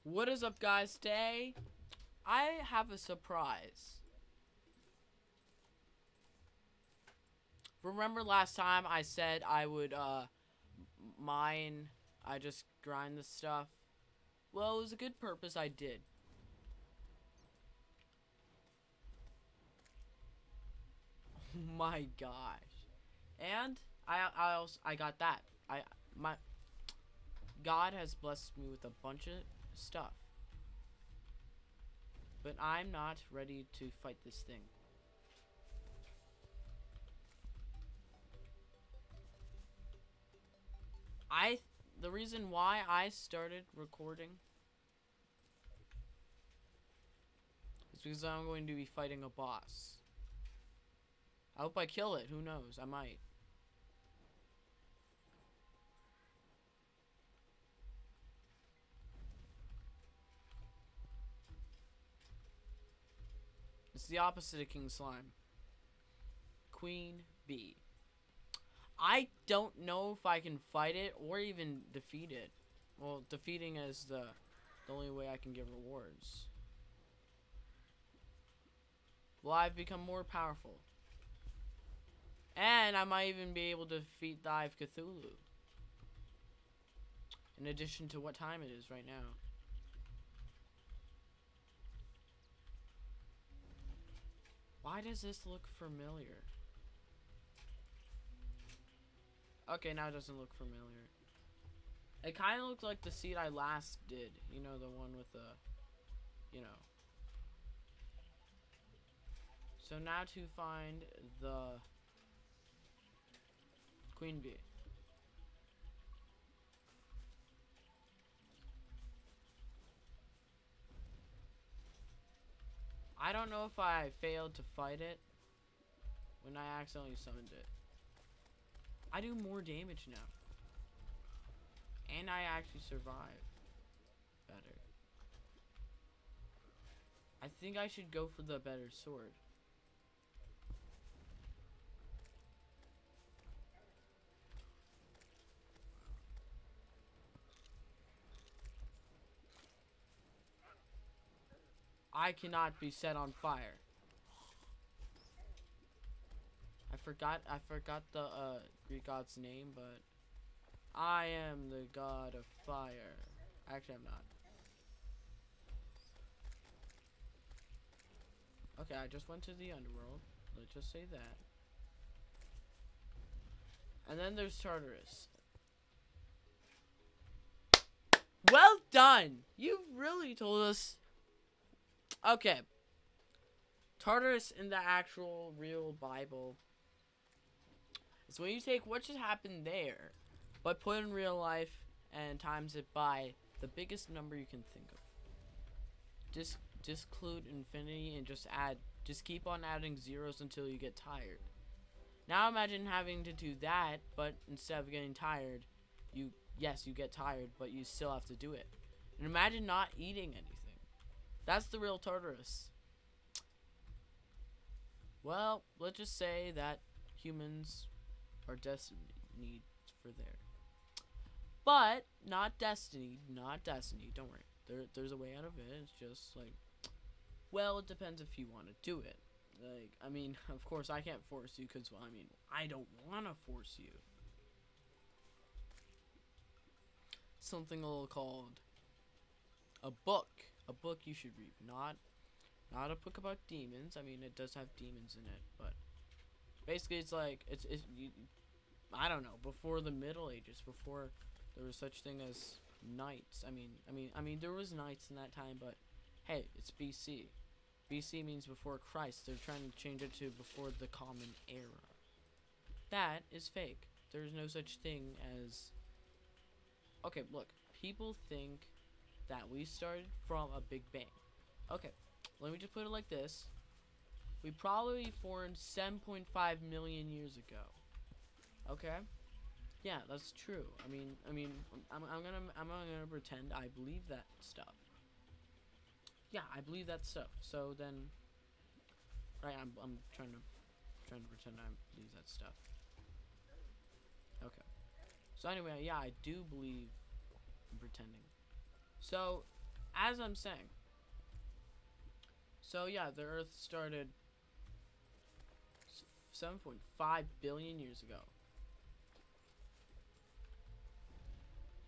What is up, guys? Today, I have a surprise. Remember last time I said I would, mine, I just grind the stuff? Well, it was a good purpose, I did. Oh my gosh. And, I got that. My, God has blessed me with a bunch of stuff. But I'm not ready to fight this thing. The reason why I started recording is because I'm going to be fighting a boss. I hope I kill it. Who knows? I might. It's the opposite of King Slime. Queen Bee. I don't know if I can fight it or even defeat it. Well, defeating is the only way I can get rewards. Well, I've become more powerful. And I might even be able to defeat the Eye of Cthulhu. In addition to what time it is right now. Why does this look familiar? Okay, now it doesn't look familiar. It kind of looked like the seed I last did. You know, the one with the, you know. So now to find the Queen Bee. I don't know if I failed to fight it when I accidentally summoned it. I do more damage now. And I actually survive better. I think I should go for the better sword. I cannot be set on fire. I forgot the Greek god's name, but I am the god of fire. Actually, I'm not. Okay, I just went to the underworld. Let's just say that. And then there's Tartarus. Well done! You've really told us. Okay. Tartarus in the actual real Bible is when you take what just happened there, but put it in real life and times it by the biggest number you can think of. Just include infinity and just keep on adding zeros until you get tired. Now imagine having to do that, but instead of getting tired, you get tired, but you still have to do it. And imagine not eating anything. That's the real Tartarus. Well, let's just say that humans are destined for there. But not destiny, don't worry. There's a way out of it. It's just like, well, it depends if you want to do it. Like, I mean, of course I can't force you because, well, I mean, I don't want to force you. Something a little called a book. A book you should read, not a book about demons. I mean, it does have demons in it, but basically it's like I don't know, before the Middle Ages, before there was such thing as knights. I mean there was knights in that time, but hey, it's BC. BC means before Christ. They're trying to change it to before the common era. That is fake. There's no such thing as. Okay, look, people think that we started from a Big Bang. Okay, let me just put it like this. We probably formed 7.5 million years ago. Okay? Yeah, that's true. I'm gonna pretend I believe that stuff. Yeah, I believe that stuff. So then, right? I'm trying to pretend I believe that stuff. Okay. So anyway, yeah, I do believe in pretending. So as I'm saying. So yeah, the Earth started 7.5 billion years ago.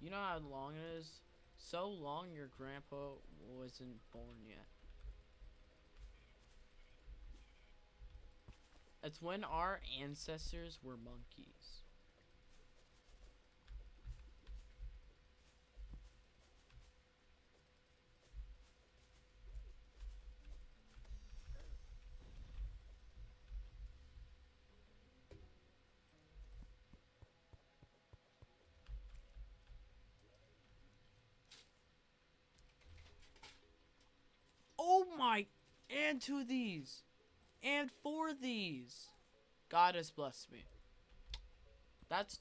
You know how long it is? So long your grandpa wasn't born yet. It's when our ancestors were monkeys. Oh my! And two these! And four these! God has blessed me. That's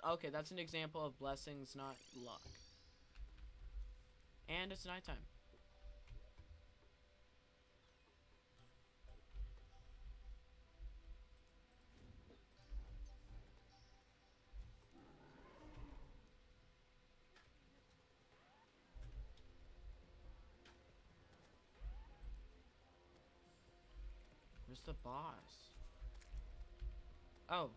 okay, that's an example of blessings, not luck. And it's nighttime. Where's the boss? Oh.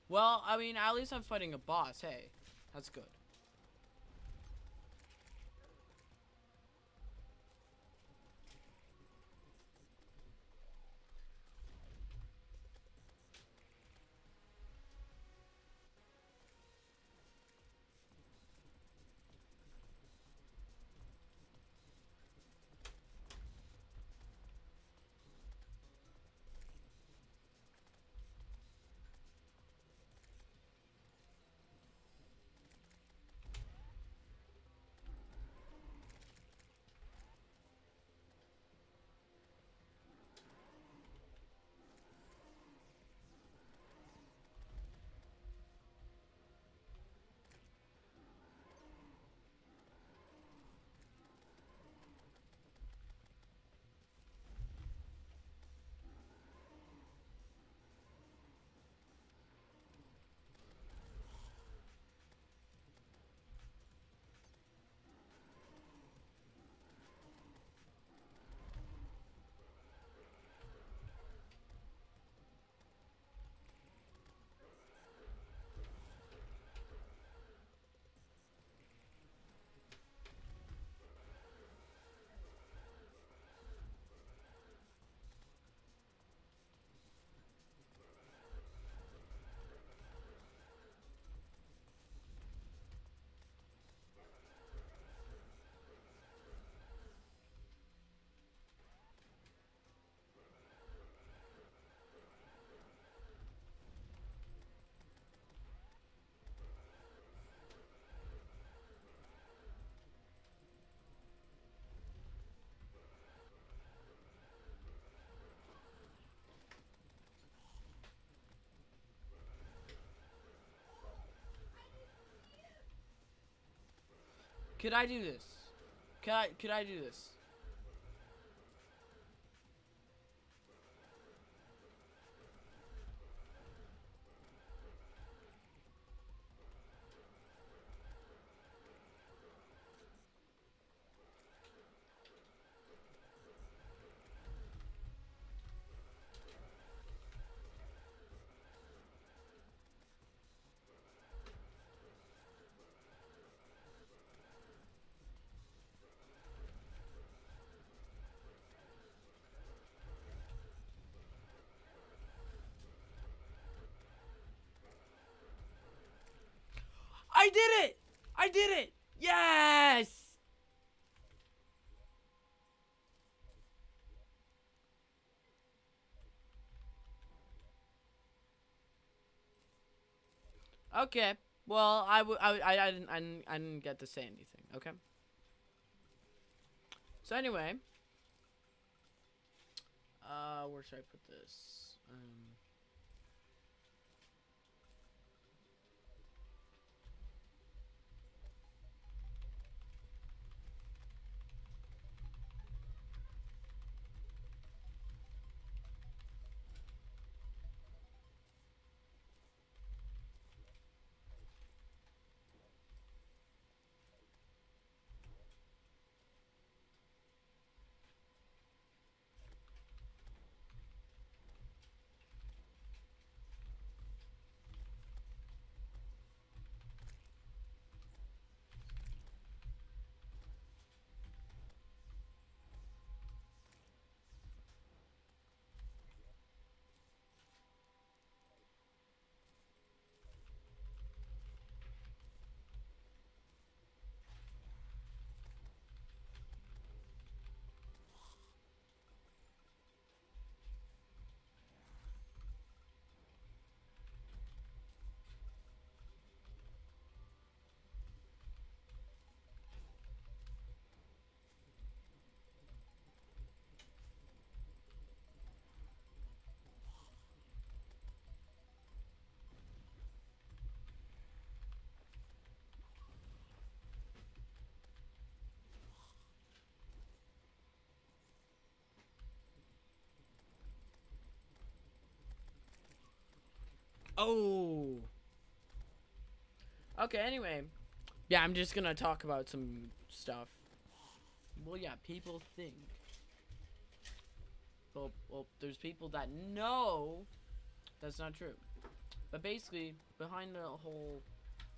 Well, I mean, at least I'm fighting a boss. Hey, that's good. Could I do this? Could I do this? I did it! I did it! Yes! Okay. Well, I didn't get to say anything. Okay. So anyway, where should I put this? Oh. Okay, anyway. Yeah, I'm just gonna talk about some stuff. Well, yeah, people think. Well, there's people that know that's not true. But basically, behind the whole,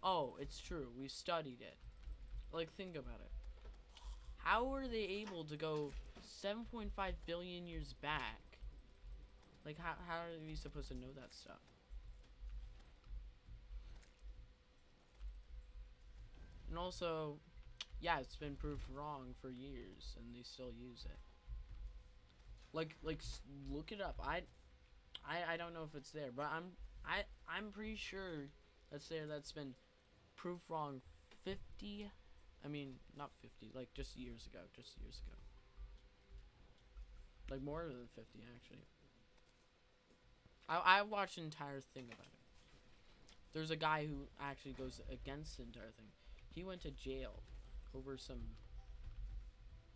oh, it's true, we studied it. Like, think about it. How were they able to go 7.5 billion years back? Like, how are we supposed to know that stuff? And also, yeah, it's been proved wrong for years, and they still use it. Like, look it up. I don't know if it's there, but I'm pretty sure that's there. That's been proved wrong 50. I mean, not 50. Like just years ago. Just years ago. Like more than 50 actually. I watched an entire thing about it. There's a guy who actually goes against the entire thing. He went to jail over some.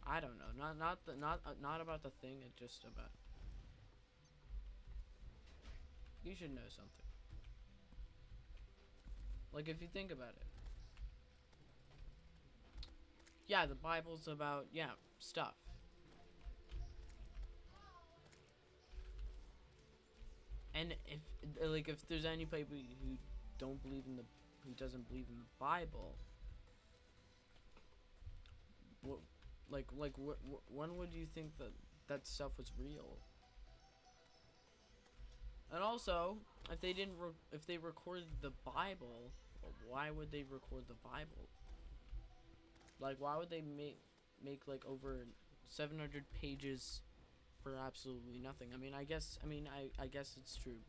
I don't know. Not about the thing. It's just about. You should know something. Like if you think about it. Yeah, the Bible's about stuff. And if there's anybody who don't believe in who doesn't believe in the Bible, when would you think that stuff was real? And also, if they recorded the Bible, why would they record the Bible? Like, why would they make like over 700 pages for absolutely nothing? I mean, I guess it's true.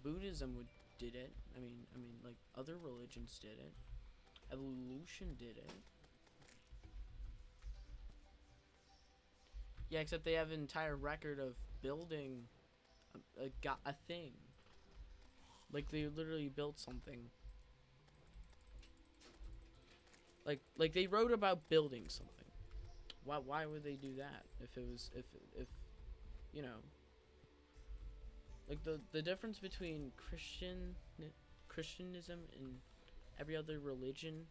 Buddhism did it. I mean, like other religions did it. Evolution did it. Yeah, except they have an entire record of building a thing. Like they literally built something. Like they wrote about building something. Why would they do that if it was if you know, like the difference between Christianism and every other religion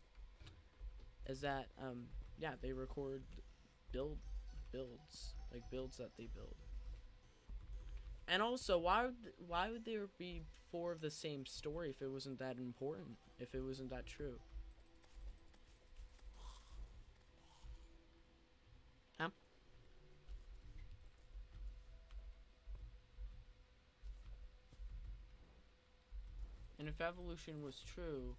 is that they record builds that they build. And also, why would there be four of the same story if it wasn't that important, if it wasn't that true? Huh? And if evolution was true,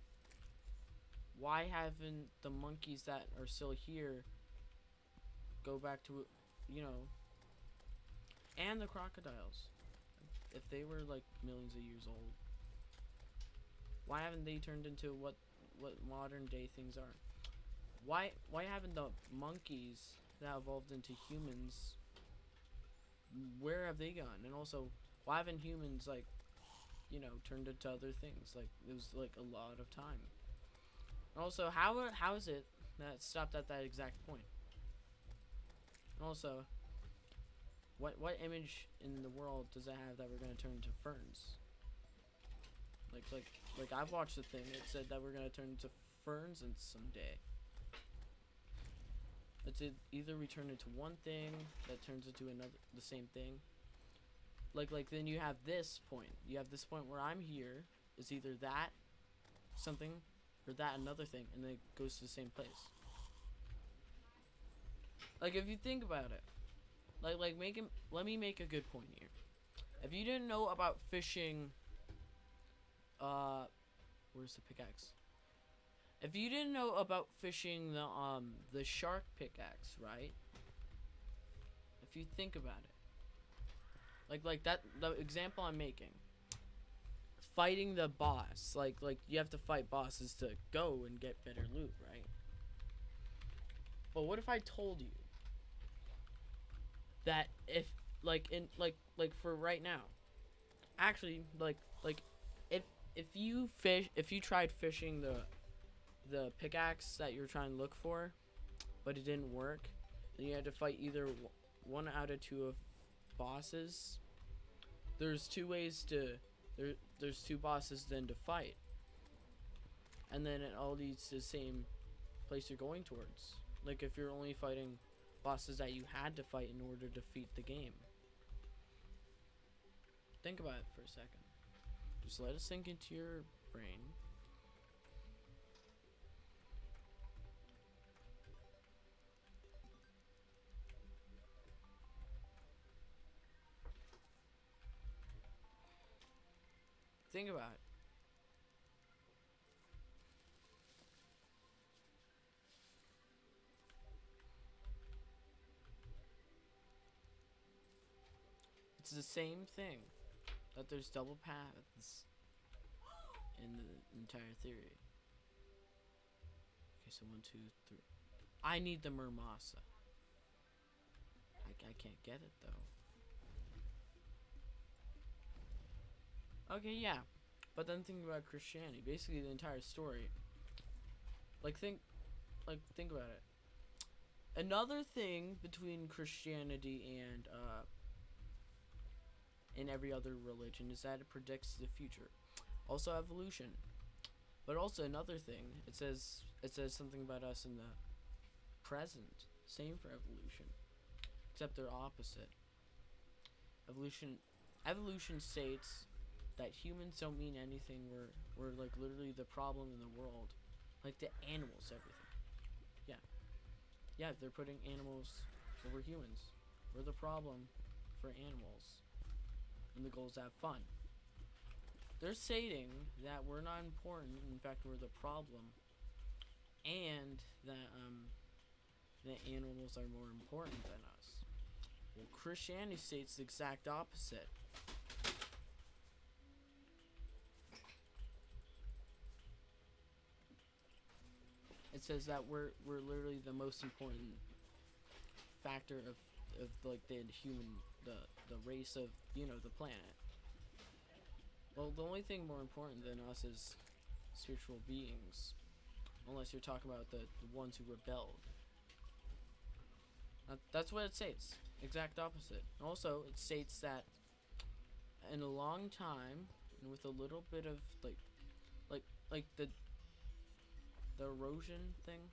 why haven't the monkeys that are still here go back to, and the crocodiles? If they were like millions of years old, why haven't they turned into what modern day things are? Why haven't the monkeys that evolved into humans, where have they gone? And also, why haven't humans turned into other things? Like it was like a lot of time. And also, how is it that it stopped at that exact point? And also, what image in the world does it have that we're gonna turn into ferns? Like I've watched the thing. It said that we're gonna turn into ferns in someday. It's either we turn into one thing that turns into the same thing. Like then you have this point. You have this point where I'm here. It's either that something or that another thing, and then it goes to the same place. Like if you think about it, let me make a good point here. If you didn't know about fishing, where's the pickaxe? If you didn't know about fishing the shark pickaxe, right? If you think about it, like that, the example I'm making, fighting the boss, like you have to fight bosses to go and get better loot, right? But what if I told you that if for right now, actually if you tried fishing the pickaxe that you're trying to look for, but it didn't work, and you had to fight either one out of two of bosses. There's two ways to there's two bosses then to fight, and then it all leads to the same place you're going towards. Like if you're only fighting bosses that you had to fight in order to defeat the game. Think about it for a second. Just let it sink into your brain. Think about it. It's the same thing. That there's double paths in the entire theory. Okay, so 1, 2, 3. I need the Murmasa. I can't get it though. Okay, yeah. But then think about Christianity. Basically the entire story. Think about it. Another thing between Christianity and every other religion is that it predicts the future. Also evolution. But also another thing, it says something about us in the present. Same for evolution. Except they're opposite. Evolution states that humans don't mean anything. We're like literally the problem in the world. Like the animals, everything. Yeah, they're putting animals over humans. We're the problem for animals. And the goal is to have fun. They're stating that we're not important, in fact we're the problem. And that animals are more important than us. Well, Christianity states the exact opposite. It says that we're literally the most important factor of like the human the race of the planet. Well, the only thing more important than us is spiritual beings, unless you're talking about the ones who rebelled. That's what it states. Exact opposite. Also, it states that in a long time, and with a little bit of like the erosion thing,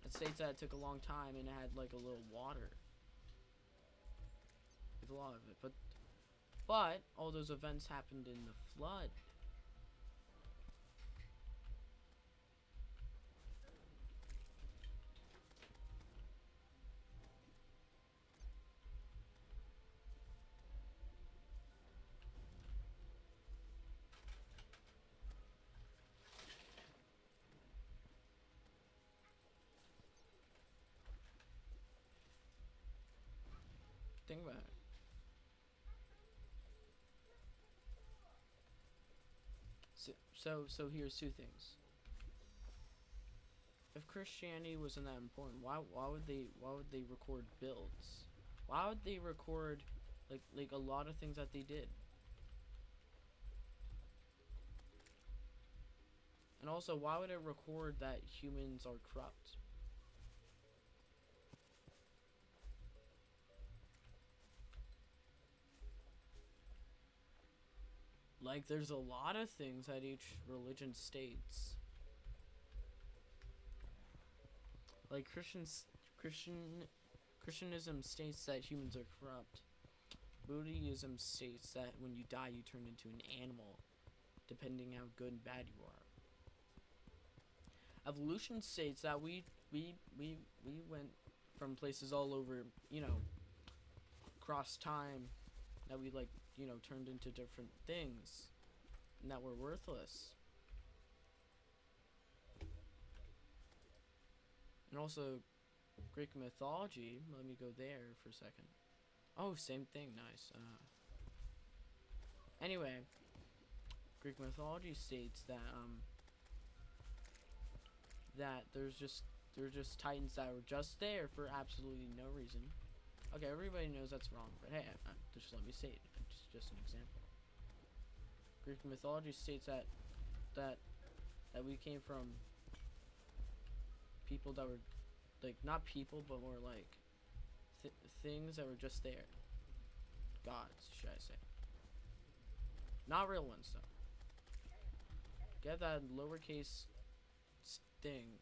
it states that it took a long time and it had like a little water with a lot of it, but all those events happened in the flood. Think about it. So here's two things. If Christianity wasn't that important, why would they record builds? Why would they record like a lot of things that they did? And also, why would it record that humans are corrupt? Like, there's a lot of things that each religion states. Like Christianism states that humans are corrupt. Buddhism states that when you die, you turn into an animal, depending how good and bad you are. Evolution states that we went from places all over, across time, that we turned into different things, and that we're worthless. And also, Greek mythology. Let me go there for a second. Oh, same thing. Nice. Anyway, Greek mythology states that that there's just titans that were just there for absolutely no reason. Okay, everybody knows that's wrong, but hey, just let me say it. It's just an example. Greek mythology states that we came from people that were not people, but more like things that were just there. Gods, should I say? Not real ones, though. Get that lowercase thing.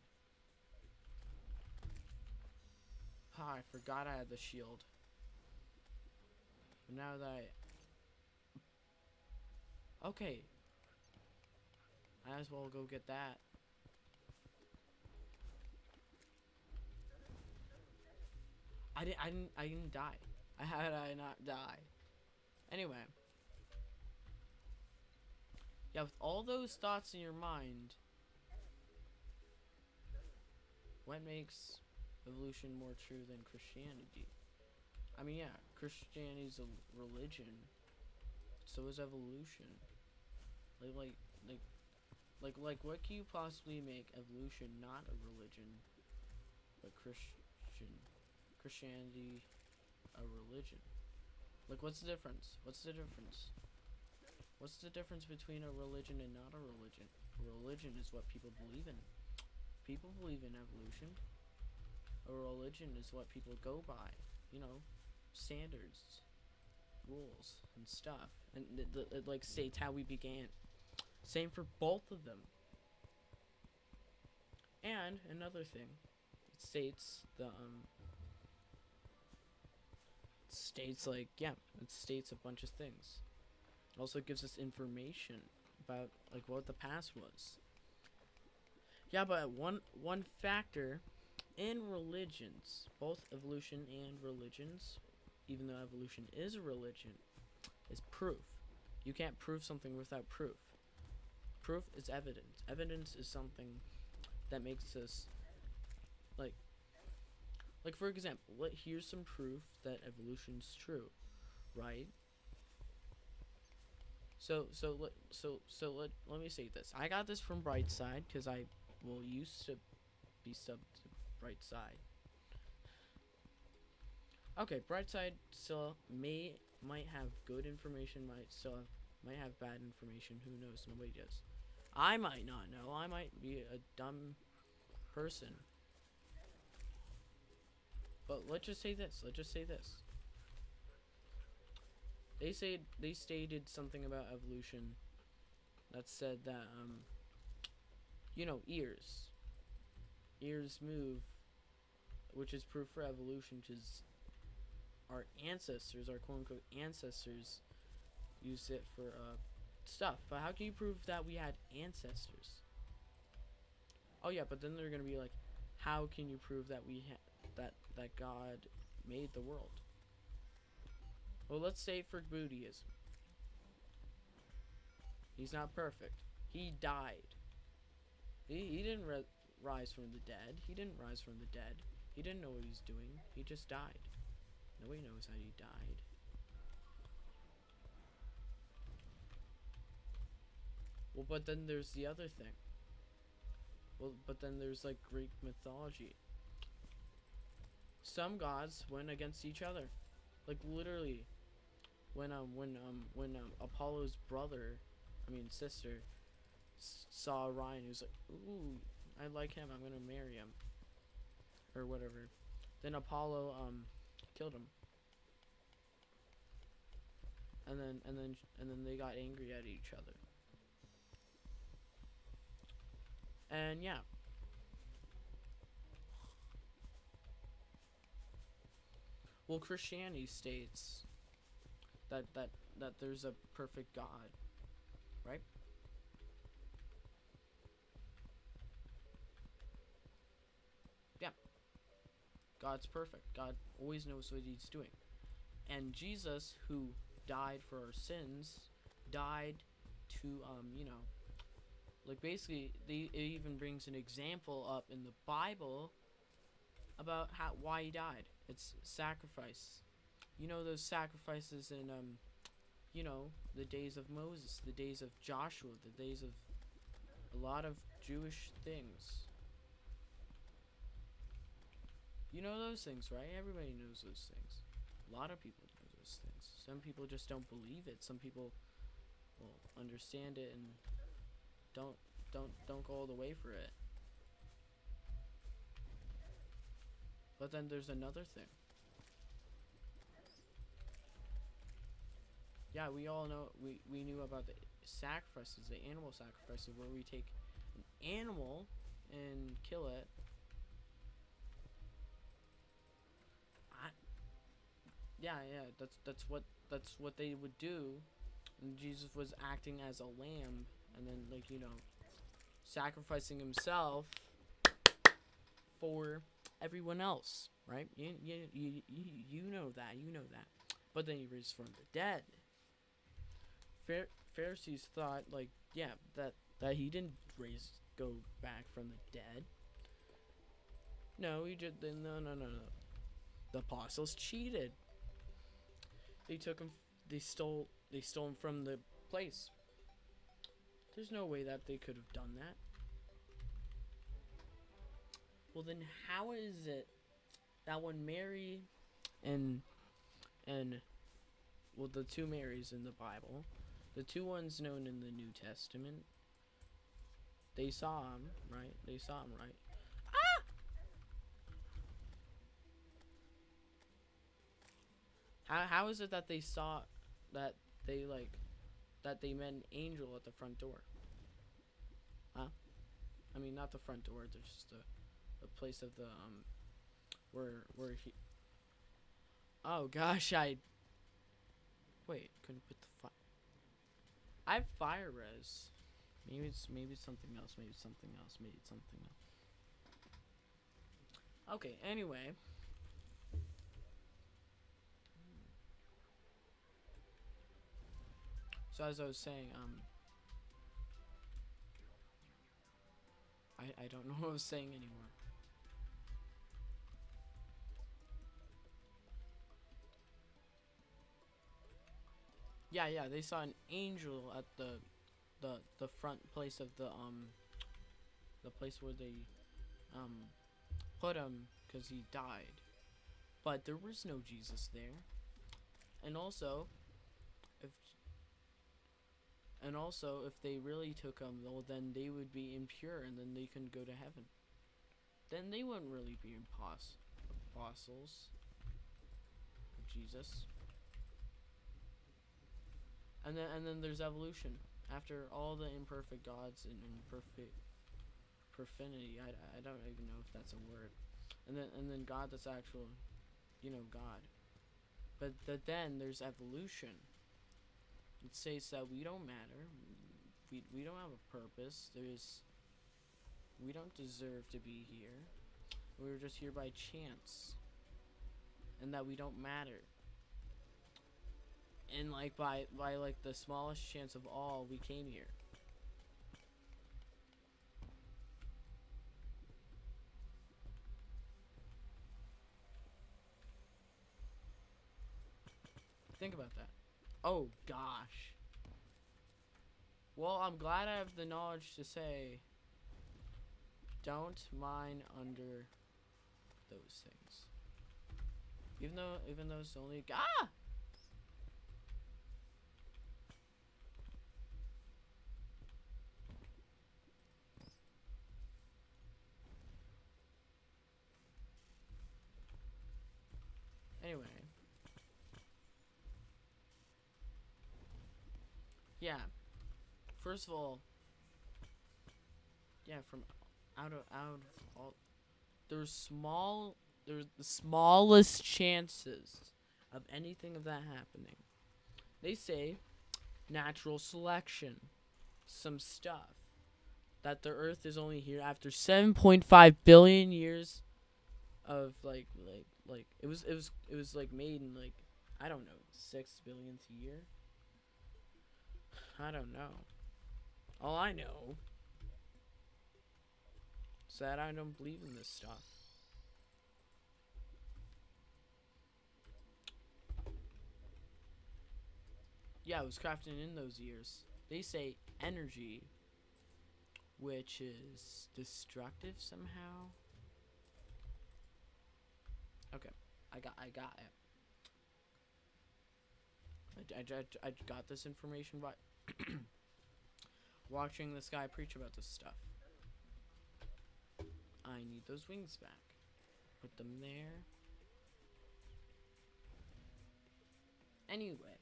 Ah, I forgot I had the shield. But now that okay. Might as well go get that. I didn't die. How did I not die? Anyway. Yeah, with all those thoughts in your mind, what makes evolution more true than Christianity? I mean, yeah, Christianity is a religion. So is evolution. Like, what can you possibly make evolution not a religion, but Christianity a religion? Like, what's the difference? What's the difference? What's the difference between a religion and not a religion? A religion is what people believe in. People believe in evolution. A religion is what people go by. You know, standards, rules, and stuff. And it like states how we began. Same for both of them. And another thing, it states it states a bunch of things. It also gives us information about like what the past was. Yeah, but one factor in religions, both evolution and religions, even though evolution is a religion, is proof. You can't prove something without proof. Proof is evidence. Evidence is something that makes us like for example, here's some proof that evolution's true, right? So let me say this. I got this from Brightside because I used to be subbed to Brightside. Okay, Brightside still might have good information, might have bad information. Who knows? Nobody does. I might not know. I might be a dumb person. But let's just say this. They stated something about evolution that said that you know, ears move, which is proof for evolution, because our ancestors, our quote-unquote ancestors, used it for stuff. But how can you prove that we had ancestors? Oh yeah, but then they're gonna be like, how can you prove that that God made the world? Well, let's say for Buddhism, he's not perfect. He died. He didn't rise from the dead. He didn't rise from the dead. He didn't know what he was doing. He just died. Nobody knows how he died. Well, but then there's the other thing. Well, but then there's like Greek mythology. Some gods went against each other. Like literally, when Apollo's sister saw Orion, he was like, "Ooh, I like him. I'm gonna marry him," or whatever. Then Apollo killed him. And then they got angry at each other. And yeah. Well, Christianity states that there's a perfect God, right? Yeah. God's perfect. God always knows what he's doing. And Jesus, who died for our sins, died to like basically it even brings an example up in the Bible about why he died. It's sacrifice. You know those sacrifices in the days of Moses, the days of Joshua, the days of a lot of Jewish things. You know those things, right? Everybody knows those things. A lot of people know those things. Some people just don't believe it. Some people will understand it and don't go all the way for it. But then there's another thing. Yeah, we all know we knew about the sacrifices, the animal sacrifices, where we take an animal and kill it. I, yeah, that's what they would do. And Jesus was acting as a lamb, and then like sacrificing himself for everyone else, right? You know that, But then he raised from the dead. Pharisees thought like, yeah, that he didn't go back from the dead. No, he just no. The apostles cheated. They took him. They stole him from the place. There's no way that they could have done that. Well, then how is it that when Mary and and well, the two Marys in the Bible, the two ones known in the New Testament, they saw him, right? They saw him, right? How is it that they saw that they like that they met an angel at the front door? Huh? I mean, not the front door. There's just the place of the where he. Oh gosh, I wait. Couldn't put the fire. I have fire res. Maybe it's something else. Maybe it's something else. Maybe it's something else. Okay. Anyway. So as I was saying, I don't know what I was saying anymore. Yeah, they saw an angel at the front place of the place where they um put him because he died. But there was no Jesus there. And also, if if they really took him, well, then they would be impure, and then they couldn't go to heaven. Then they wouldn't really be apostles of Jesus. And then there's evolution. After all the imperfect gods and imperfect profanity, I don't even know if that's a word. And then God that's actual, God. But then there's evolution. It says that we don't matter. We don't have a purpose. We don't deserve to be here. We were just here by chance. And that we don't matter. And like by like the smallest chance of all, we came here. Think about that. Oh gosh. Well, I'm glad I have the knowledge to say don't mine under those things. Even though it's only Anyway. Yeah. First of all, yeah, from out of all there's the smallest chances of anything of that happening. They say natural selection, some stuff that the earth is only here after 7.5 billion years of like it was like made in like I don't know 6 billionth year. I don't know. All I know is that I don't believe in this stuff. Yeah, it was crafted in those years. They say energy, which is destructive somehow. Okay, I got it. I got this information by watching this guy preach about this stuff. I need those wings back. Put them there. Anyway,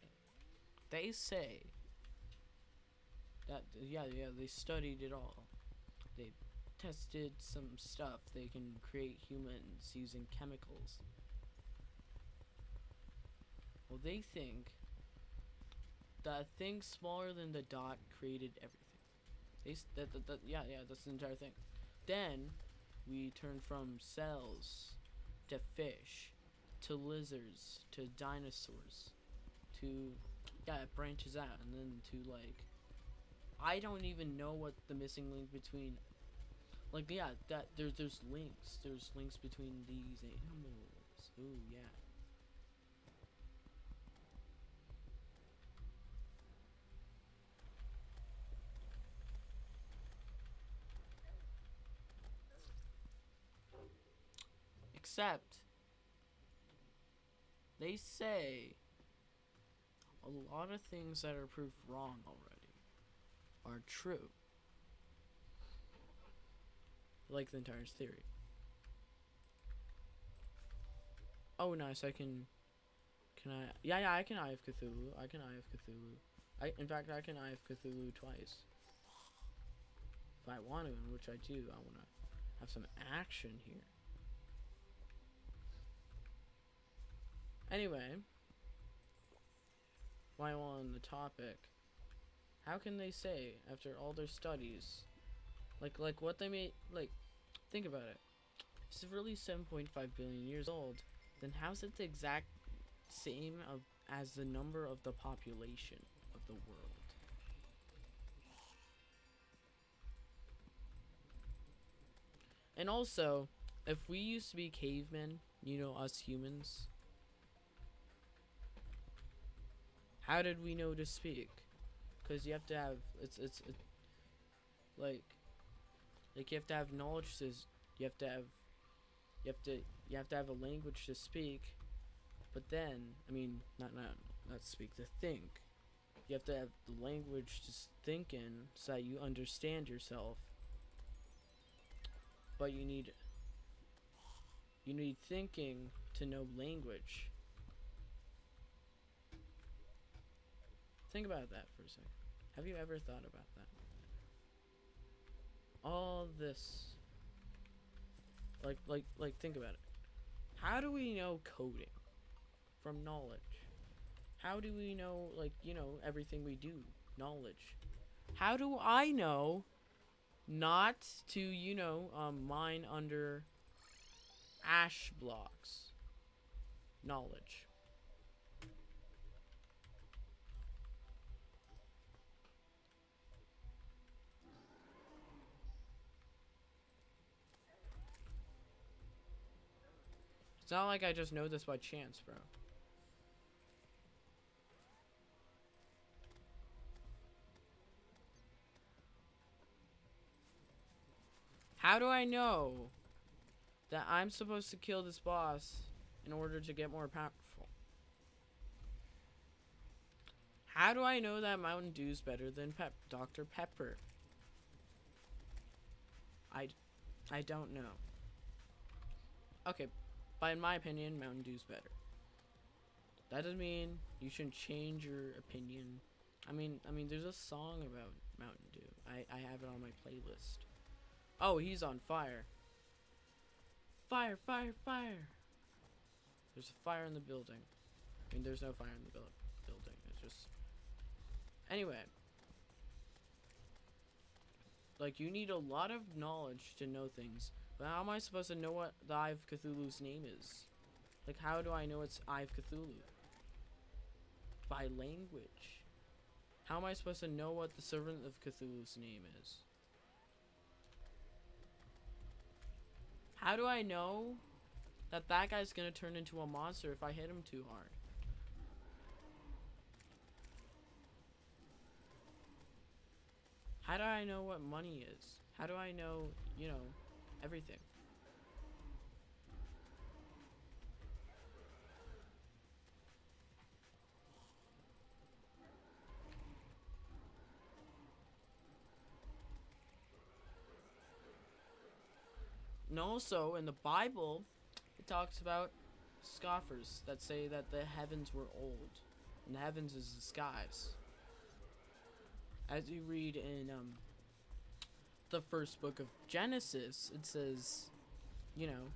They say that, yeah, they studied it all. They tested some stuff. They can create humans using chemicals. Well, they think that a thing smaller than the dot created everything. Yeah, that's the entire thing. Then we turn from cells to fish to lizards to dinosaurs to, yeah, it branches out, and then to, like, I don't even know what the missing link between, like, yeah, that there's links between these animals. Ooh, yeah. Except they say a lot of things that are proved wrong already are true. Like the entire theory. Oh, nice. Can I? Yeah, I can Eye of Cthulhu. I can Eye of Cthulhu. In fact, I can Eye of Cthulhu twice. If I want to, and which I do, I want to have some action here. Anyway, while on the topic, how can they say after all their studies, like what they made, like, think about it. If it's really 7.5 billion years old, then how's it the exact same as the number of the population of the world? And also, if we used to be cavemen, us humans, how did we know to speak? Because you have to have like you have to have knowledge to, you have to have you have to you have to have a language to speak, but then, I mean, not speak, to think. You have to have the language to think in so that you understand yourself, but you need thinking to know language. Think about that for a second. Have you ever thought about that? All this, think about it. How do we know coding from knowledge? How do we know, everything we do? Knowledge. How do I know not to, mine under ash blocks? Knowledge. It's not like I just know this by chance, bro. How do I know that I'm supposed to kill this boss in order to get more powerful? How do I know that Mountain Dew's better than Dr. Pepper? I don't know. Okay, but in my opinion, Mountain Dew's better. That doesn't mean you shouldn't change your opinion. I mean, there's a song about Mountain Dew. I have it on my playlist. Oh, he's on fire. Fire, fire, fire. There's a fire in the building. I mean, there's no fire in the building. It's just... Anyway. Like, you need a lot of knowledge to know things. But how am I supposed to know what the Eye of Cthulhu's name is? Like, how do I know it's Eye of Cthulhu? By language. How am I supposed to know what the Servant of Cthulhu's name is? How do I know that guy's gonna turn into a monster if I hit him too hard? How do I know what money is? How do I know, everything? And also, in the Bible, it talks about scoffers that say that the heavens were old. and the heavens is the skies. As you read in the first book of Genesis, it says, you know,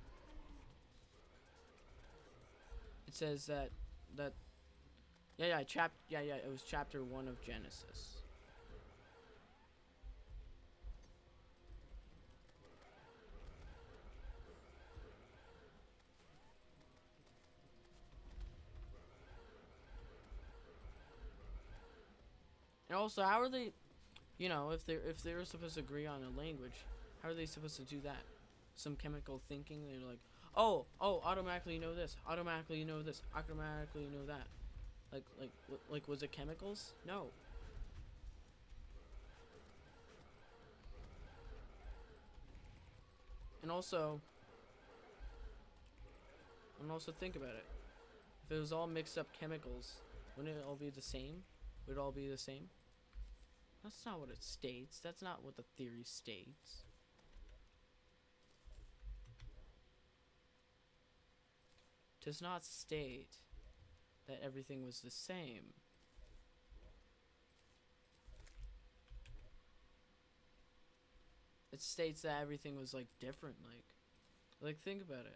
it says that it was chapter 1 of Genesis. And also, how are they, if they're supposed to agree on a language, how are they supposed to do that? Some chemical thinking. They're like, oh, automatically you know this, automatically you know this, automatically you know that. Like, was it chemicals? No. And also, think about it. If it was all mixed up chemicals, wouldn't it all be the same? Would it all be the same? That's not what it states. That's not what the theory states. It does not state that everything was the same. It states that everything was like different, like think about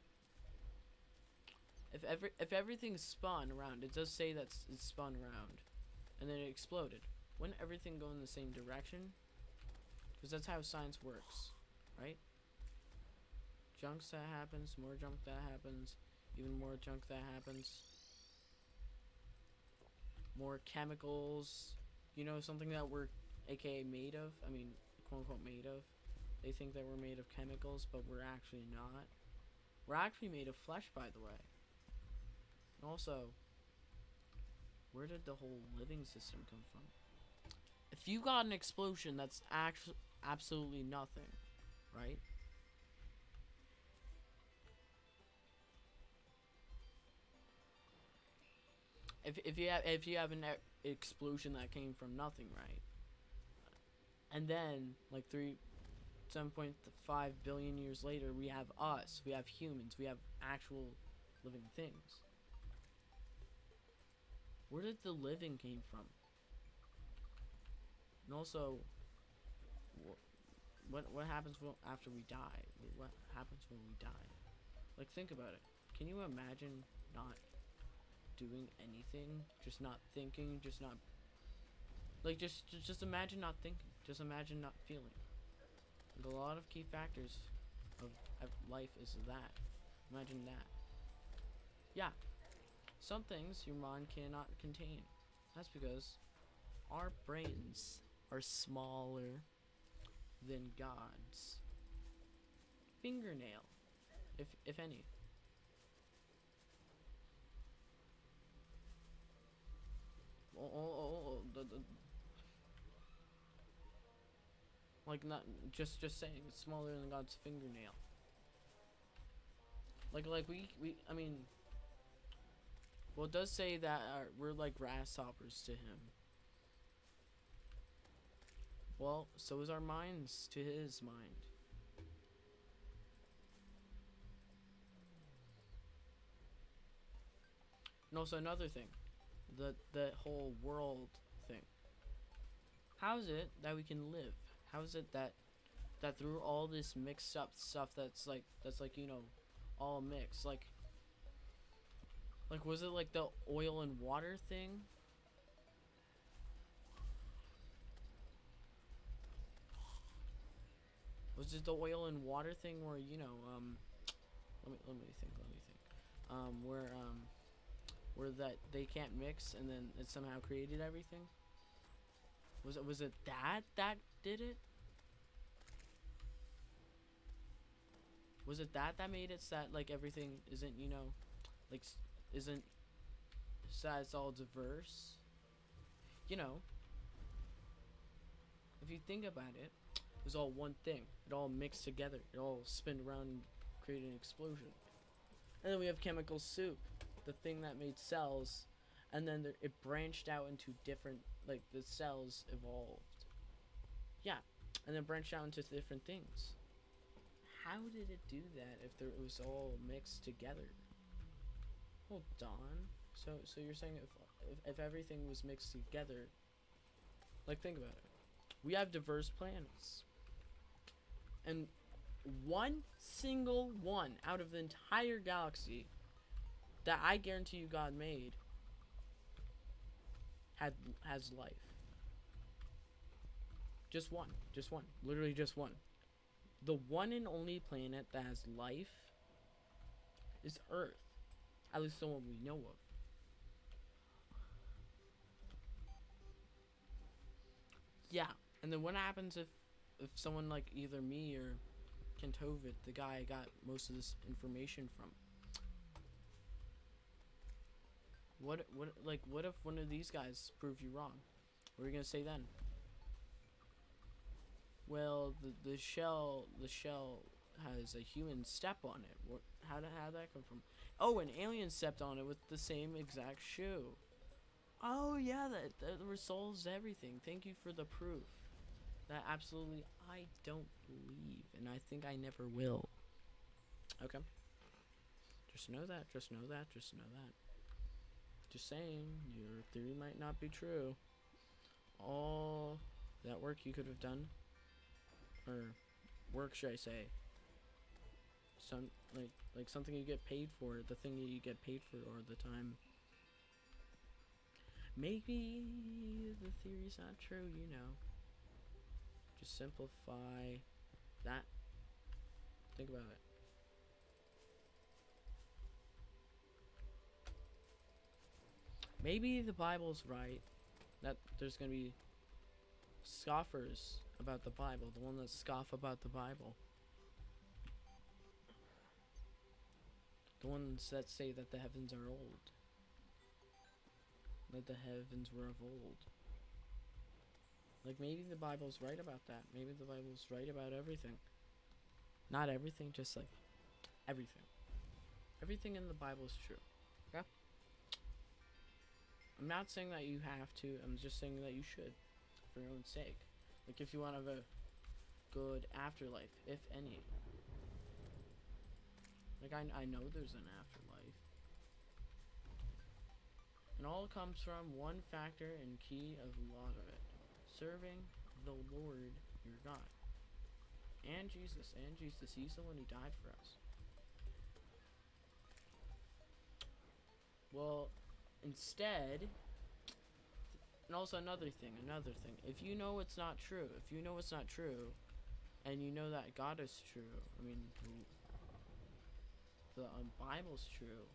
it. If everything spun around, it does say that it spun around, and then it exploded. Wouldn't everything go in the same direction? Because that's how science works, right? Junk that happens, more junk that happens, even more junk that happens. More chemicals, something that we're aka made of. I mean, quote unquote made of. They think that we're made of chemicals, but we're actually not. We're actually made of flesh, by the way. And also, where did the whole living system come from? If you got an explosion, that's actually absolutely nothing, right? If you have an explosion that came from nothing, right? And then like 7.5 billion years later, we have us, we have humans, we have actual living things. Where did the living came from? And also, what happens after we die? What happens when we die? Like, think about it. Can you imagine not doing anything, just not thinking, just not like just imagine not thinking, just imagine not feeling. Like, a lot of key factors of life is that. Imagine that. Yeah, some things your mind cannot contain. That's because our brains are smaller than God's fingernail, if any. Like, not just saying it's smaller than God's fingernail. Like we I mean, well, it does say that we're like grasshoppers to him. Well, so is our minds to his mind. And also another thing, the whole world thing. How is it that we can live? How is it that through all this mixed up stuff that's like all mixed, like was it like the oil and water thing? Was it the oil and water thing where let me think where that they can't mix and then it somehow created everything? Was it that did it? Was it that made it so that like everything isn't like isn't so it's all diverse? If you think about it, it was all one thing. It all mixed together. It all spun around and created an explosion. And then we have chemical soup, the thing that made cells, and then it branched out into different, like the cells evolved. Yeah, and then branched out into different things. How did it do that if it was all mixed together? Hold on. So you're saying if everything was mixed together, like think about it. We have diverse planets, and one single one out of the entire galaxy that I guarantee you God made has life. Just one, literally just one. The one and only planet that has life is Earth, at least the one we know of. Yeah, and then what happens if someone like either me or Kentovit, the guy I got most of this information from, what if one of these guys prove you wrong? What are you gonna say then? Well, the shell has a human step on it. How did that come from? Oh, an alien stepped on it with the same exact shoe. Oh yeah, that resolves everything. Thank you for the proof. That absolutely I don't believe, and I think I never will. Okay. Just know that. Just know that. Just know that. Just saying, your theory might not be true. All that work you could have done, or work should I say, some like something you get paid for, the thing that you get paid for all the time. Maybe the theory's not true, you know. Just simplify that. Think about it. Maybe the Bible's right, that there's gonna be scoffers about the Bible, the one that scoff about the Bible. The ones that say that the heavens are old. That the heavens were of old. Like, maybe the Bible's right about that. Maybe the Bible's right about everything. Not everything, just like everything. Everything in the Bible is true. Okay? I'm not saying that you have to. I'm just saying that you should, for your own sake. Like, if you want to have a good afterlife, if any. Like, I know there's an afterlife. And all comes from one factor and key of a lot of it. Serving the Lord your God. And Jesus. He's the one who died for us. Well, instead, and also another thing. If you know it's not true, and you know that God is true, I mean, the Bible's true,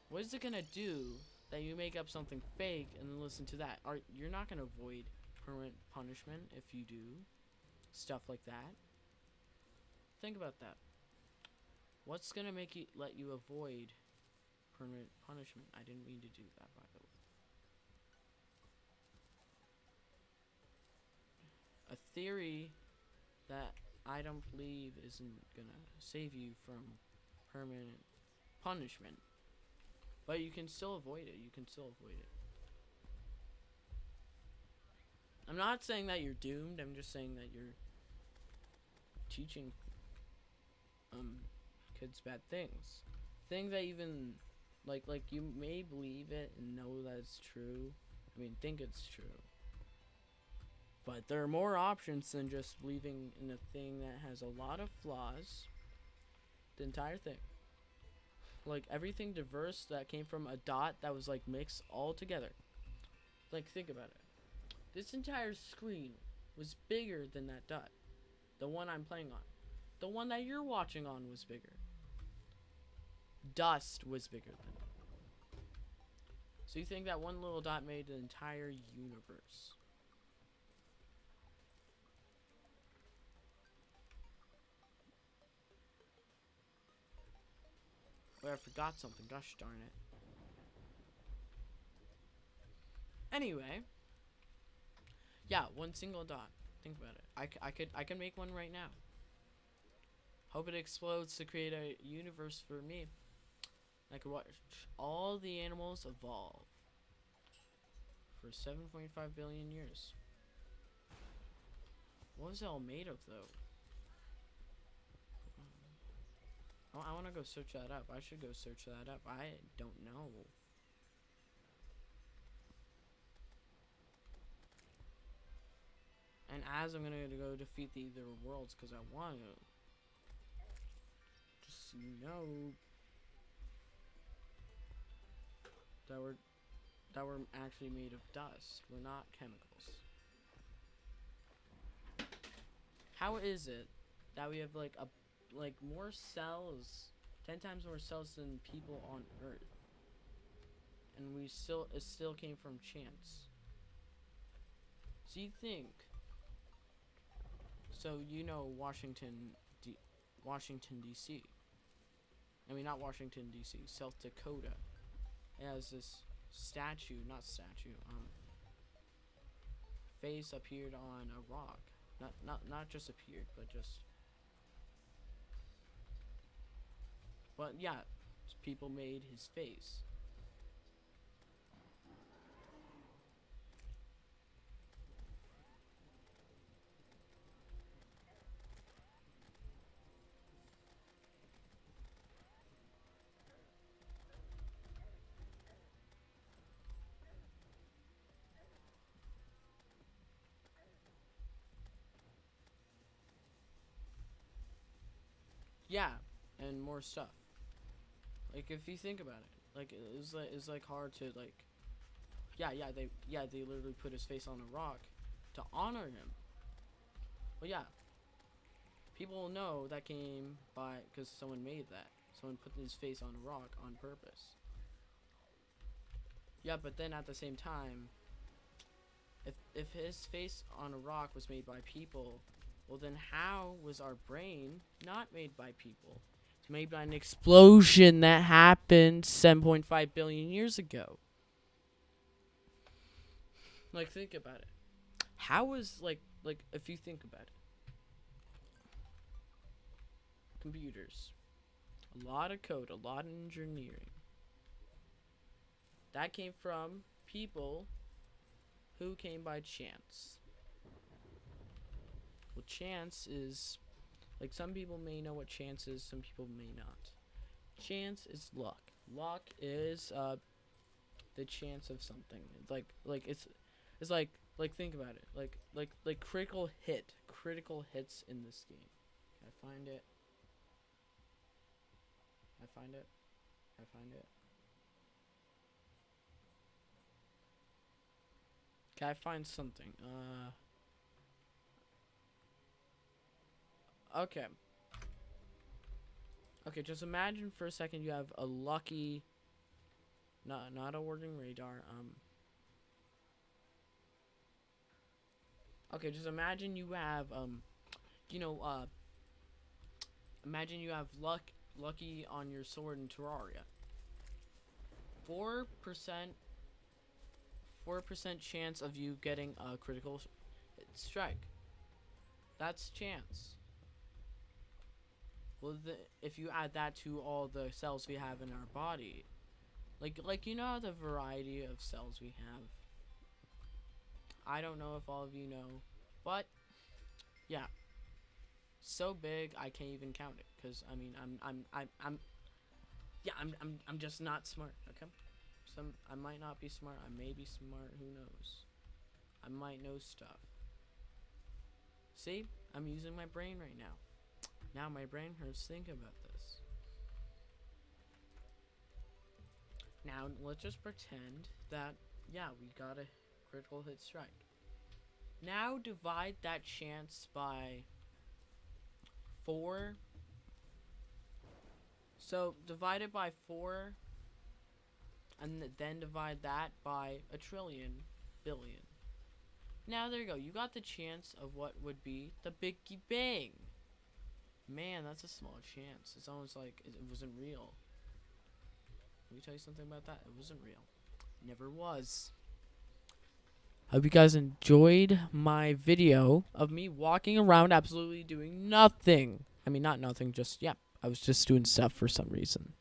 what is it gonna do that you make up something fake and then listen to that? You're not gonna avoid permanent punishment if you do stuff like that. Think about that. What's gonna let you avoid permanent punishment? I didn't mean to do that, by the way. A theory that I don't believe isn't gonna save you from permanent punishment, but you can still avoid it. I'm not saying that you're doomed. I'm just saying that you're teaching kids bad things. Things that even like you may believe it and know that it's true. I mean, think it's true. But there are more options than just believing in a thing that has a lot of flaws. The entire thing. Like, everything diverse that came from a dot that was, like, mixed all together. Like, think about it. This entire screen was bigger than that dot. The one I'm playing on. The one that you're watching on was bigger. Dust was bigger than it. So you think that one little dot made the entire universe. Wait, I forgot something. Gosh darn it. Anyway. Yeah, one single dot. Think about it. I could make one right now. Hope it explodes to create a universe for me. I could watch all the animals evolve for 7.5 billion years. What was it all made of, though? I want to go search that up. I should go search that up. I don't know. And as I'm gonna go defeat the other worlds because I want to. Just so you know that we're actually made of dust. We're not chemicals. How is it that we have like more cells, 10 times more cells than people on Earth, and it still came from chance? So you think? So you know Washington D.C. I mean not Washington D.C. South Dakota. It has this face appeared on a rock. Not just appeared, but just. But yeah, people made his face. Yeah, and more stuff. Like if you think about it, like it's like hard to like. They literally put his face on a rock to honor him. Well, yeah, people will know that came by because someone made that. Someone put his face on a rock on purpose. Yeah, but then at the same time, if his face on a rock was made by people, well then how was our brain not made by people? It's made by an explosion that happened 7.5 billion years ago. Like think about it. How was like if you think about it. Computers. A lot of code, a lot of engineering. That came from people who came by chance. Well, chance is, like, some people may know what chance is, some people may not. Chance is luck. Luck is the chance of something. It's like think about it. Like critical hits in this game. Can I find it? Can I find something? Okay. Okay, just imagine for a second you have a lucky, not a working radar. Okay, just imagine you have imagine you have lucky on your sword in Terraria. 4% chance of you getting a critical strike. That's chance. Well, if you add that to all the cells we have in our body, like you know the variety of cells we have. I don't know if all of you know, but yeah, so big I can't even count it. Cause I mean I'm just not smart. Okay, I might not be smart. I may be smart. Who knows? I might know stuff. See, I'm using my brain right now. Now my brain hurts thinking about this. Now let's just pretend that, yeah, we got a critical hit strike. Now divide that chance by 4. So divide it by 4 and then divide that by a trillion billion. Now there you go. You got the chance of what would be the Big Bang. Man, that's a small chance. It's almost like it wasn't real. Let me tell you something about that. It wasn't real. Never was. Hope you guys enjoyed my video of me walking around absolutely doing nothing. I mean, not nothing, just, yeah. I was just doing stuff for some reason.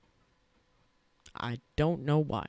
I don't know why.